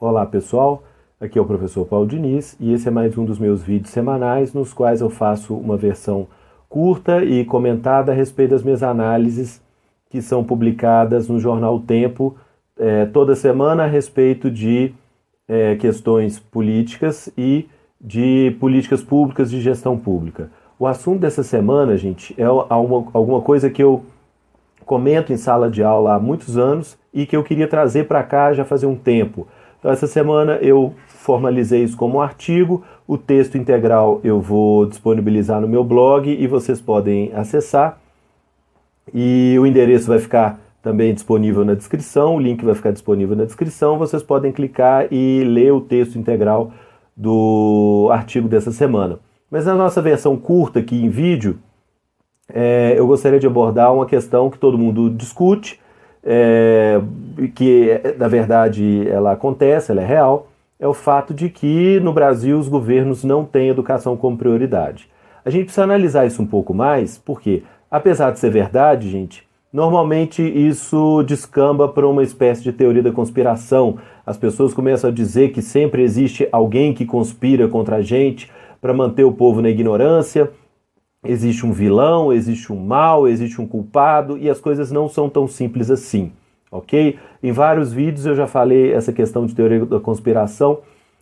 Olá pessoal, aqui é o professor Paulo Diniz e esse é mais um dos meus vídeos semanais nos quais eu faço uma versão curta e comentada a respeito das minhas análises que são publicadas no jornal O Tempo toda semana a respeito de questões políticas e de políticas públicas de gestão pública. O assunto dessa semana, gente, é alguma coisa que eu comento em sala de aula há muitos anos e que eu queria trazer para cá já fazia um tempo. Então, essa semana eu formalizei isso como um artigo, o texto integral eu vou disponibilizar no meu blog e vocês podem acessar. E o endereço vai ficar também disponível na descrição, o link vai ficar disponível na descrição, vocês podem clicar e ler o texto integral do artigo dessa semana. Mas na nossa versão curta aqui em vídeo, eu gostaria de abordar uma questão que todo mundo discute, que na verdade ela acontece, ela é real, é o fato de que no Brasil os governos não têm educação como prioridade. A gente precisa analisar isso um pouco mais, porque apesar de ser verdade, gente, normalmente isso descamba para uma espécie de teoria da conspiração. As pessoas começam a dizer que sempre existe alguém que conspira contra a gente para manter o povo na ignorância. Existe um vilão, existe um mal, existe um culpado e as coisas não são tão simples assim, ok? Em vários vídeos eu já falei essa questão de teoria da conspiração,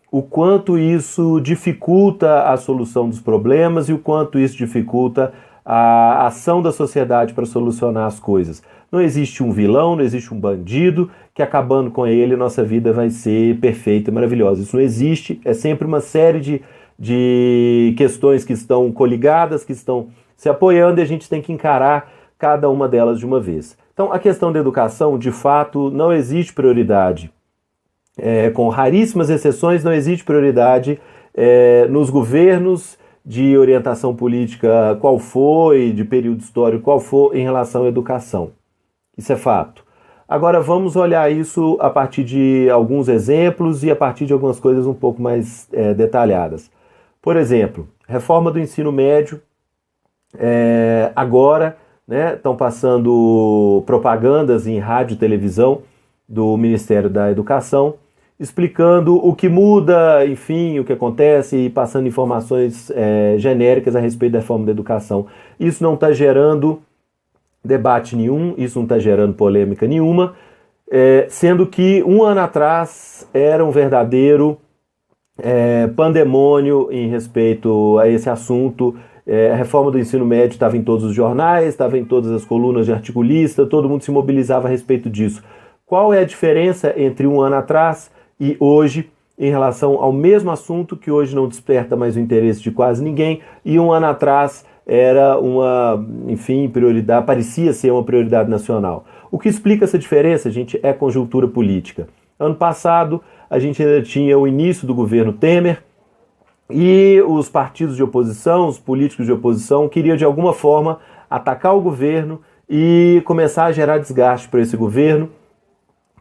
o quanto isso dificulta a solução dos problemas e o quanto isso dificulta a ação da sociedade para solucionar as coisas. Não existe um vilão, não existe um bandido que acabando com ele nossa vida vai ser perfeita e maravilhosa. Isso não existe, é sempre uma série de questões que estão coligadas, que estão se apoiando e a gente tem que encarar cada uma delas de uma vez. Então, a questão da educação, de fato, não existe prioridade. Com raríssimas exceções, não existe prioridade nos governos de orientação política qual for e de período histórico qual for em relação à educação. Isso é fato. Agora vamos olhar isso a partir de alguns exemplos e a partir de algumas coisas um pouco mais detalhadas. Por exemplo, reforma do ensino médio, agora estão passando propagandas em rádio e televisão do Ministério da Educação, explicando o que muda, enfim, o que acontece e passando informações genéricas a respeito da reforma da educação. Isso não está gerando debate nenhum, isso não está gerando polêmica nenhuma, sendo que um ano atrás era um verdadeiro pandemônio em respeito a esse assunto. A reforma do ensino médio estava em todos os jornais, estava em todas as colunas de articulista, todo mundo se mobilizava a respeito disso. Qual é a diferença entre um ano atrás e hoje em relação ao mesmo assunto que hoje não desperta mais o interesse de quase ninguém e um ano atrás era uma, enfim, prioridade, parecia ser uma prioridade nacional? O que explica essa diferença, gente, é conjuntura política. Ano passado a gente ainda tinha o início do governo Temer e os partidos de oposição, os políticos de oposição queriam de alguma forma atacar o governo e começar a gerar desgaste para esse governo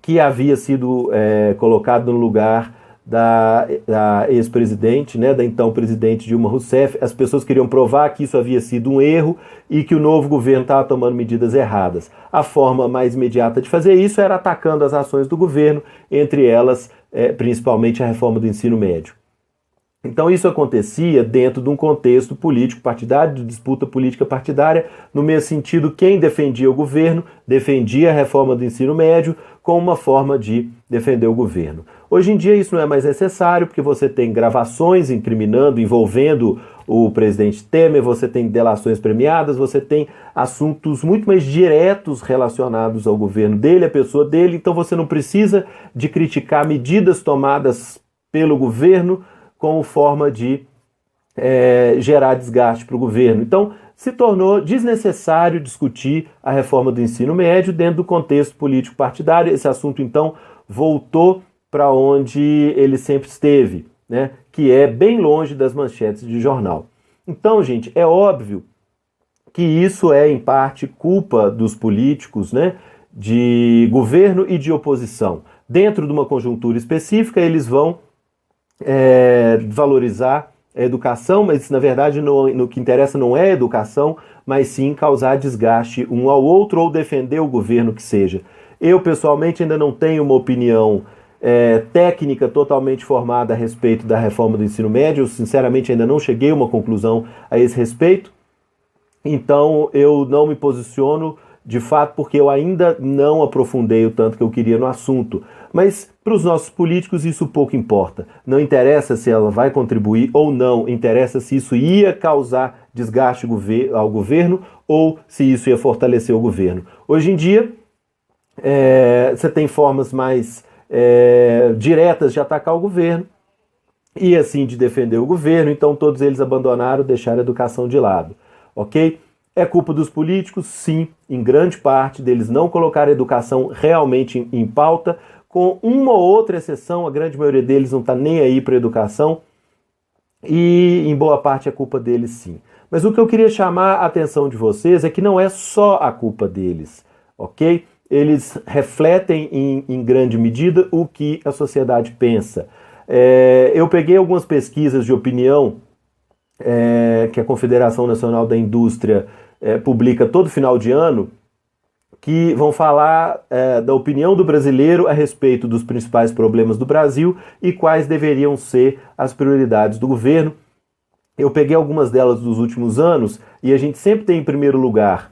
que havia sido colocado no lugar da ex-presidente, da então presidente Dilma Rousseff. As pessoas queriam provar que isso havia sido um erro e que o novo governo estava tomando medidas erradas. A forma mais imediata de fazer isso era atacando as ações do governo, entre elas, principalmente a reforma do ensino médio. Então isso acontecia dentro de um contexto político partidário, de disputa política partidária, no mesmo sentido, quem defendia o governo defendia a reforma do ensino médio como uma forma de defender o governo. Hoje em dia isso não é mais necessário, porque você tem gravações incriminando, envolvendo o presidente Temer, você tem delações premiadas, você tem assuntos muito mais diretos relacionados ao governo dele, à pessoa dele, então você não precisa de criticar medidas tomadas pelo governo como forma de gerar desgaste para o governo. Então, se tornou desnecessário discutir a reforma do ensino médio dentro do contexto político partidário. Esse assunto, então, voltou para onde ele sempre esteve, que é bem longe das manchetes de jornal. Então, gente, é óbvio que isso é, em parte, culpa dos políticos, de governo e de oposição. Dentro de uma conjuntura específica, eles vão valorizar a educação, mas na verdade no que interessa não é a educação, mas sim causar desgaste um ao outro ou defender o governo que seja. Eu pessoalmente ainda não tenho uma opinião técnica totalmente formada a respeito da reforma do ensino médio. Eu, sinceramente, ainda não cheguei a uma conclusão a esse respeito. Então, eu não me posiciono, de fato, porque eu ainda não aprofundei o tanto que eu queria no assunto. Mas, para os nossos políticos, isso pouco importa. Não interessa se ela vai contribuir ou não, interessa se isso ia causar desgaste ao governo ou se isso ia fortalecer o governo. Hoje em dia, você tem formas mais diretas de atacar o governo e assim de defender o governo, então todos eles abandonaram, deixaram a educação de lado, ok? É culpa dos políticos? Sim, em grande parte deles não colocar a educação realmente em pauta, com uma ou outra exceção, a grande maioria deles não está nem aí para a educação, e em boa parte é culpa deles sim. Mas o que eu queria chamar a atenção de vocês é que não é só a culpa deles, ok? Eles refletem em grande medida o que a sociedade pensa. Eu peguei algumas pesquisas de opinião que a Confederação Nacional da Indústria publica todo final de ano, que vão falar da opinião do brasileiro a respeito dos principais problemas do Brasil e quais deveriam ser as prioridades do governo. Eu peguei algumas delas dos últimos anos e a gente sempre tem em primeiro lugar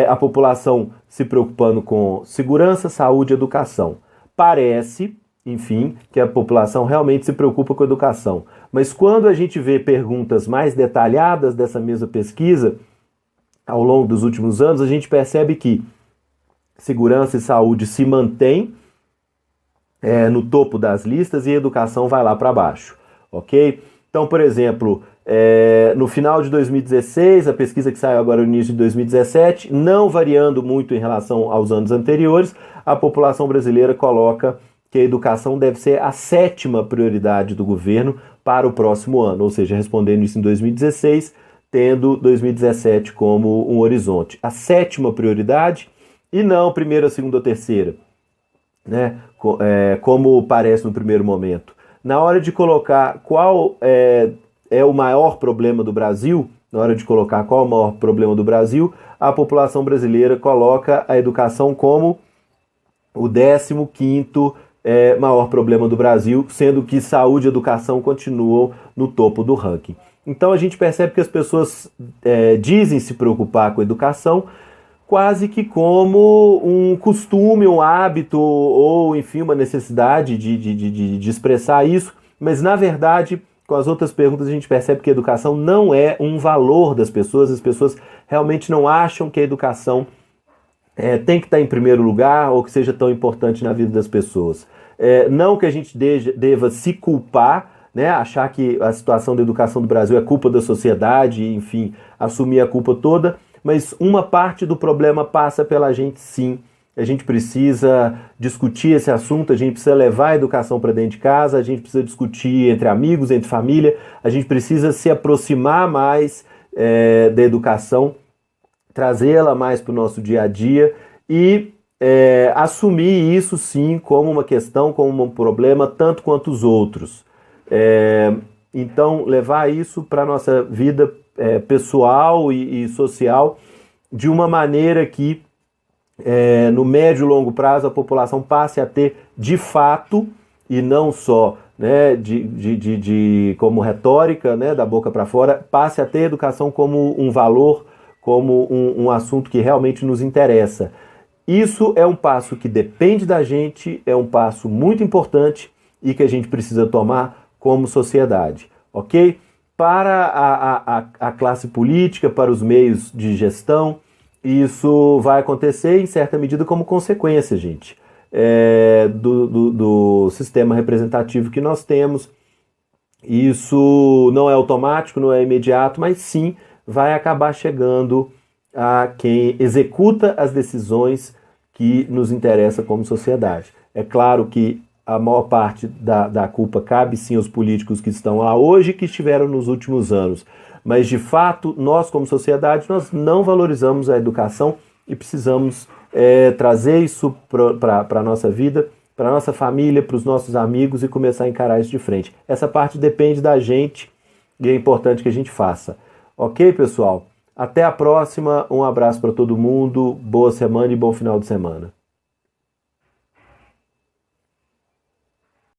a população se preocupando com segurança, saúde e educação. Parece, enfim, que a população realmente se preocupa com a educação. Mas quando a gente vê perguntas mais detalhadas dessa mesma pesquisa, ao longo dos últimos anos, a gente percebe que segurança e saúde se mantém no topo das listas e a educação vai lá para baixo, ok? Então, por exemplo, no final de 2016, a pesquisa que saiu agora no início de 2017, não variando muito em relação aos anos anteriores, a população brasileira coloca que a educação deve ser a 7ª prioridade do governo para o próximo ano, ou seja, respondendo isso em 2016, tendo 2017 como um horizonte. A 7ª prioridade e não primeira, segunda ou terceira, né? Como parece no primeiro momento. Na hora de colocar qual é o maior problema do Brasil, a população brasileira coloca a educação como o 15º maior problema do Brasil, sendo que saúde e educação continuam no topo do ranking. Então a gente percebe que as pessoas dizem se preocupar com a educação quase que como um costume, um hábito ou, enfim, uma necessidade de expressar isso, mas na verdade, com as outras perguntas a gente percebe que a educação não é um valor das pessoas, as pessoas realmente não acham que a educação tem que estar em primeiro lugar ou que seja tão importante na vida das pessoas. Não que a gente deva se culpar, né, achar que a situação da educação do Brasil é culpa da sociedade, enfim, assumir a culpa toda, mas uma parte do problema passa pela gente sim. A gente precisa discutir esse assunto, a gente precisa levar a educação para dentro de casa, a gente precisa discutir entre amigos, entre família, a gente precisa se aproximar mais da educação, trazê-la mais para o nosso dia a dia e assumir isso sim como uma questão, como um problema, tanto quanto os outros. Então, levar isso para a nossa vida pessoal e social de uma maneira que no médio e longo prazo a população passe a ter de fato, e não só como retórica, né, da boca para fora, passe a ter educação como um valor, como um assunto que realmente nos interessa. Isso é um passo que depende da gente, é um passo muito importante e que a gente precisa tomar como sociedade, ok? Para a classe política, para os meios de gestão, isso vai acontecer em certa medida como consequência, gente, do sistema representativo que nós temos. Isso não é automático, não é imediato, mas sim vai acabar chegando a quem executa as decisões que nos interessa como sociedade. É claro que a maior parte da culpa cabe sim aos políticos que estão lá hoje e que estiveram nos últimos anos. Mas, de fato, nós como sociedade, nós não valorizamos a educação e precisamos trazer isso para a nossa vida, para a nossa família, para os nossos amigos e começar a encarar isso de frente. Essa parte depende da gente e é importante que a gente faça. Ok, pessoal? Até a próxima, um abraço para todo mundo, boa semana e bom final de semana.